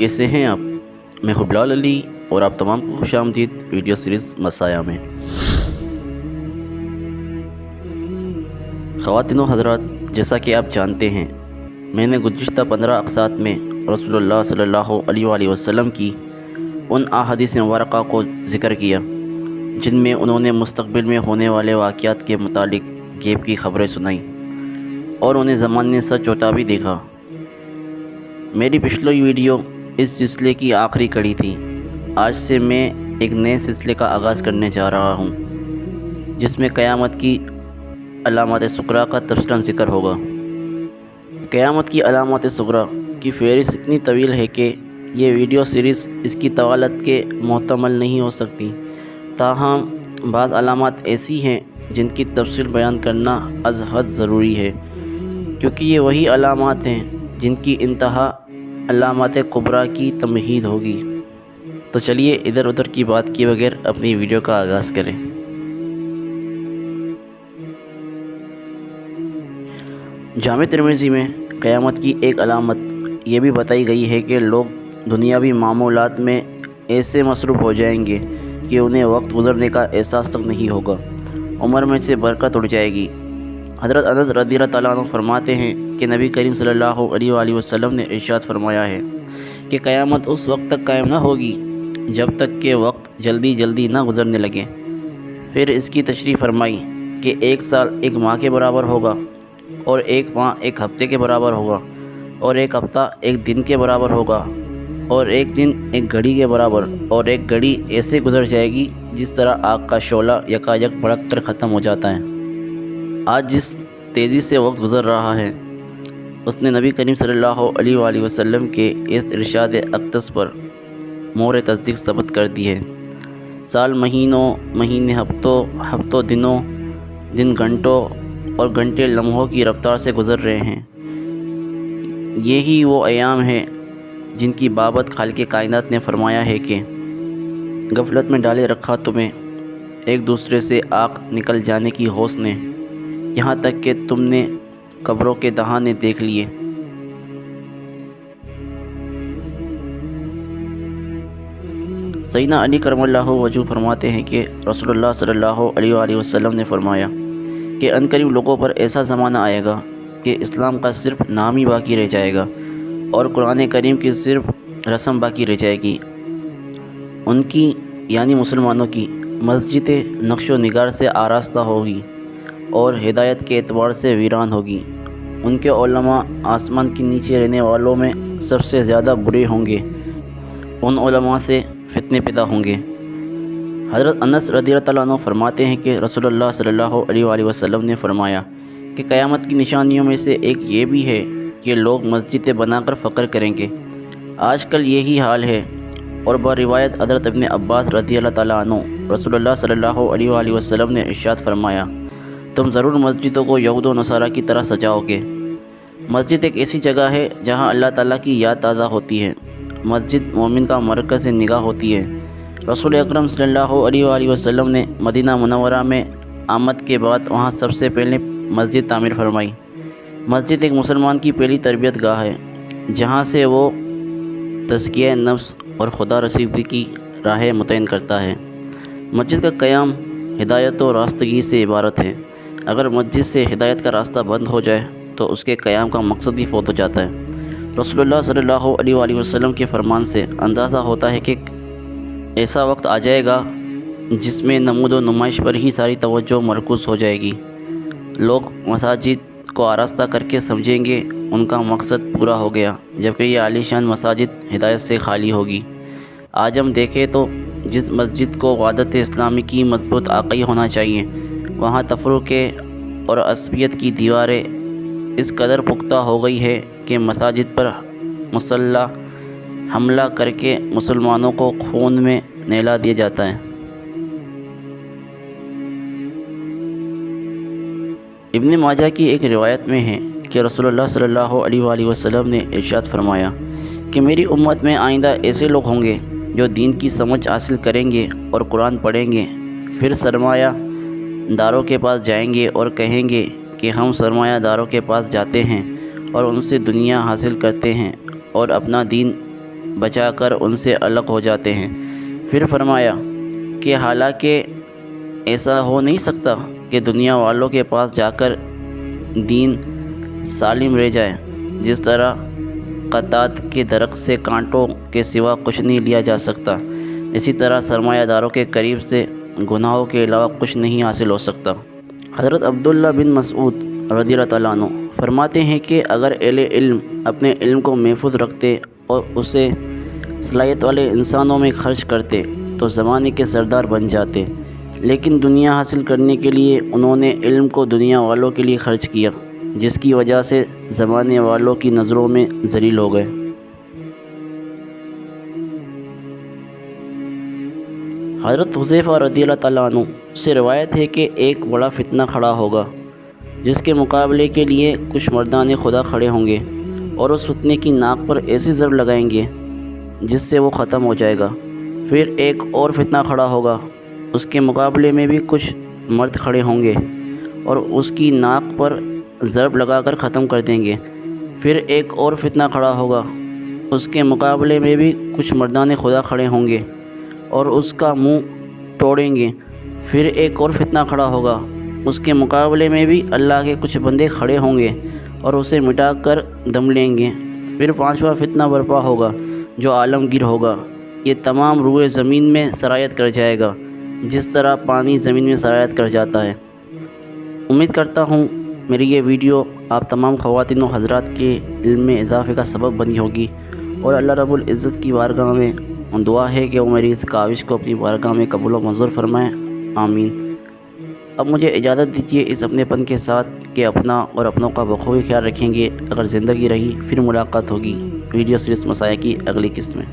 کیسے ہیں آپ؟ میں ہوں بلال علی اور آپ تمام کو خوش آمدید ویڈیو سیریز مسایا میں۔ خواتین و حضرات، جیسا کہ آپ جانتے ہیں، میں نے گزشتہ 15 اقساط میں رسول اللہ صلی اللہ علیہ وآلہ وسلم کی ان احادیث مبارکہ کو ذکر کیا جن میں انہوں نے مستقبل میں ہونے والے واقعات کے متعلق غیب کی خبریں سنائیں اور انہیں زمانے سچ ہوتا بھی دیکھا۔ میری پچھلی ویڈیو اس سلسلے کی آخری کڑی تھی۔ آج سے میں ایک نئے سلسلے کا آغاز کرنے جا رہا ہوں جس میں قیامت کی علامات صغریٰ کا تفصیلاً ذکر ہوگا۔ قیامت کی علامات صغریٰ کی فہرست اتنی طویل ہے کہ یہ ویڈیو سیریز اس کی طوالت کے محتمل نہیں ہو سکتی، تاہم بعض علامات ایسی ہیں جن کی تفصیل بیان کرنا از حد ضروری ہے، کیونکہ یہ وہی علامات ہیں جن کی انتہا علامات کبریٰ کی تمہید ہوگی۔ تو چلیے ادھر ادھر کی بات کیے بغیر اپنی ویڈیو کا آغاز کریں۔ جامع ترمذی میں قیامت کی ایک علامت یہ بھی بتائی گئی ہے کہ لوگ دنیاوی معمولات میں ایسے مصروف ہو جائیں گے کہ انہیں وقت گزرنے کا احساس تک نہیں ہوگا، عمر میں سے برکت اڑ جائے گی۔ حضرت انس رضی اللہ تعالیٰ عنہ فرماتے ہیں کہ نبی کریم صلی اللہ علیہ وآلہ وسلم نے ارشاد فرمایا ہے کہ قیامت اس وقت تک قائم نہ ہوگی جب تک کہ وقت جلدی جلدی نہ گزرنے لگے۔ پھر اس کی تشریح فرمائی کہ ایک سال ایک ماہ کے برابر ہوگا، اور ایک ماہ ایک ہفتے کے برابر ہوگا، اور ایک ہفتہ ایک دن کے برابر ہوگا، اور ایک دن ایک گھڑی کے برابر، اور ایک گھڑی ایسے گزر جائے گی جس طرح آگ کا شعلہ یکایک بھڑک کر ختم ہو جاتا ہے۔ آج جس تیزی سے وقت گزر رہا ہے اس نے نبی کریم صلی اللہ علیہ وآلہ وسلم کے اس ارشاد اقدس پر مہر تصدیق ثبت کر دی ہے۔ سال مہینوں، مہینے ہفتوں، ہفتوں دنوں، دن گھنٹوں اور گھنٹے لمحوں کی رفتار سے گزر رہے ہیں۔ یہی وہ ایام ہیں جن کی بابت خالق کائنات نے فرمایا ہے کہ غفلت میں ڈالے رکھا تمہیں ایک دوسرے سے آنکھ نکل جانے کی ہوش نے، یہاں تک کہ تم نے قبروں کے دہانے دیکھ لیے۔ سیدنا علی کرم اللہ وجہہ فرماتے ہیں کہ رسول اللہ صلی اللہ علیہ وآلہ وسلم نے فرمایا کہ عنقریب لوگوں پر ایسا زمانہ آئے گا کہ اسلام کا صرف نام ہی باقی رہ جائے گا اور قرآن کریم کی صرف رسم باقی رہ جائے گی۔ ان کی یعنی مسلمانوں کی مسجد نقش و نگار سے آراستہ ہوگی اور ہدایت کے اعتبار سے ویران ہوگی۔ ان کے علماء آسمان کے نیچے رہنے والوں میں سب سے زیادہ برے ہوں گے، ان علماء سے فتنے پیدا ہوں گے۔ حضرت انس رضی اللہ تعالیٰ عنہ فرماتے ہیں کہ رسول اللہ صلی اللہ علیہ وآلہ وسلم نے فرمایا کہ قیامت کی نشانیوں میں سے ایک یہ بھی ہے کہ لوگ مسجدیں بنا کر فخر کریں گے۔ آج کل یہی حال ہے، اور بروایت حضرت ابن عباس رضی اللہ تعالیٰ عنہ رسول اللہ صلی اللہ علیہ وآلہ وسلم نے ارشاد فرمایا تم ضرور مسجدوں کو یہود و نصارہ کی طرح سجاؤ گے۔ مسجد ایک ایسی جگہ ہے جہاں اللہ تعالیٰ کی یاد تازہ ہوتی ہے۔ مسجد مومن کا مرکز نگاہ ہوتی ہے۔ رسول اکرم صلی اللہ علیہ وآلہ وسلم نے مدینہ منورہ میں آمد کے بعد وہاں سب سے پہلے مسجد تعمیر فرمائی۔ مسجد ایک مسلمان کی پہلی تربیت گاہ ہے جہاں سے وہ تزکیہ نفس اور خدا رسیدگی کی راہ متعین کرتا ہے۔ مسجد کا قیام ہدایت و راستگی سے عبارت ہے۔ اگر مسجد سے ہدایت کا راستہ بند ہو جائے تو اس کے قیام کا مقصد ہی فوت ہو جاتا ہے۔ رسول اللہ صلی اللہ علیہ وآلہ وسلم کے فرمان سے اندازہ ہوتا ہے کہ ایسا وقت آ جائے گا جس میں نمود و نمائش پر ہی ساری توجہ مرکوز ہو جائے گی۔ لوگ مساجد کو آراستہ کر کے سمجھیں گے ان کا مقصد پورا ہو گیا، جبکہ یہ عالیشان مساجد ہدایت سے خالی ہوگی۔ آج ہم دیکھیں تو جس مسجد کو وحدت اسلامی کی مضبوط عقیدہ ہونا چاہیے، وہاں تفرقے اور عصبیت کی دیواریں اس قدر پختہ ہو گئی ہے کہ مساجد پر مسلح حملہ کر کے مسلمانوں کو خون میں نہلا دیا جاتا ہے۔ ابن ماجہ کی ایک روایت میں ہے کہ رسول اللہ صلی اللہ علیہ وآلہ وسلم نے ارشاد فرمایا کہ میری امت میں آئندہ ایسے لوگ ہوں گے جو دین کی سمجھ حاصل کریں گے اور قرآن پڑھیں گے، پھر سرمایہ داروں کے پاس جائیں گے اور کہیں گے کہ ہم سرمایہ داروں کے پاس جاتے ہیں اور ان سے دنیا حاصل کرتے ہیں اور اپنا دین بچا کر ان سے الگ ہو جاتے ہیں۔ پھر فرمایا کہ حالانکہ ایسا ہو نہیں سکتا کہ دنیا والوں کے پاس جا کر دین سالم رہ جائے، جس طرح قطعات کے درخت سے کانٹوں کے سوا کچھ نہیں لیا جا سکتا، اسی طرح سرمایہ داروں کے قریب سے گناہوں کے علاوہ کچھ نہیں حاصل ہو سکتا۔ حضرت عبداللہ بن مسعود رضی اللہ تعالیٰ عنہ فرماتے ہیں کہ اگر اہل علم اپنے علم کو محفوظ رکھتے اور اسے صلاحیت والے انسانوں میں خرچ کرتے تو زمانے کے سردار بن جاتے، لیکن دنیا حاصل کرنے کے لیے انہوں نے علم کو دنیا والوں کے لیے خرچ کیا، جس کی وجہ سے زمانے والوں کی نظروں میں ذلیل ہو گئے۔ حضرت حذیفہ رضی اللہ تعالیٰ عنہ سے روایت ہے کہ ایک بڑا فتنہ کھڑا ہوگا جس کے مقابلے کے لیے کچھ مردان خدا کھڑے ہوں گے اور اس فتنے کی ناک پر ایسی ضرب لگائیں گے جس سے وہ ختم ہو جائے گا۔ پھر ایک اور فتنہ کھڑا ہوگا، اس کے مقابلے میں بھی کچھ مرد کھڑے ہوں گے اور اس کی ناک پر ضرب لگا کر ختم کر دیں گے۔ پھر ایک اور فتنہ کھڑا ہوگا، اس کے مقابلے میں بھی کچھ مردان خدا کھڑے ہوں گے اور اس کا منہ توڑیں گے۔ پھر ایک اور فتنہ کھڑا ہوگا، اس کے مقابلے میں بھی اللہ کے کچھ بندے کھڑے ہوں گے اور اسے مٹا کر دم لیں گے۔ پھر پانچواں فتنہ برپا ہوگا جو عالمگیر ہوگا، یہ تمام روئے زمین میں سرایت کر جائے گا جس طرح پانی زمین میں سرایت کر جاتا ہے۔ امید کرتا ہوں میری یہ ویڈیو آپ تمام خواتین و حضرات کے علم میں اضافے کا سبب بنی ہوگی، اور اللہ رب العزت کی بارگاہ میں دعا ہے کہ وہ میری اس کاوش کو اپنی بارگاہ میں قبول و منظور فرمائے، آمین۔ اب مجھے اجازت دیجیے اس اپنے پن کے ساتھ کہ اپنا اور اپنوں کا بخوبی خیال رکھیں گے۔ اگر زندگی رہی پھر ملاقات ہوگی ویڈیو سیریز مسائل کی اگلی قسط میں۔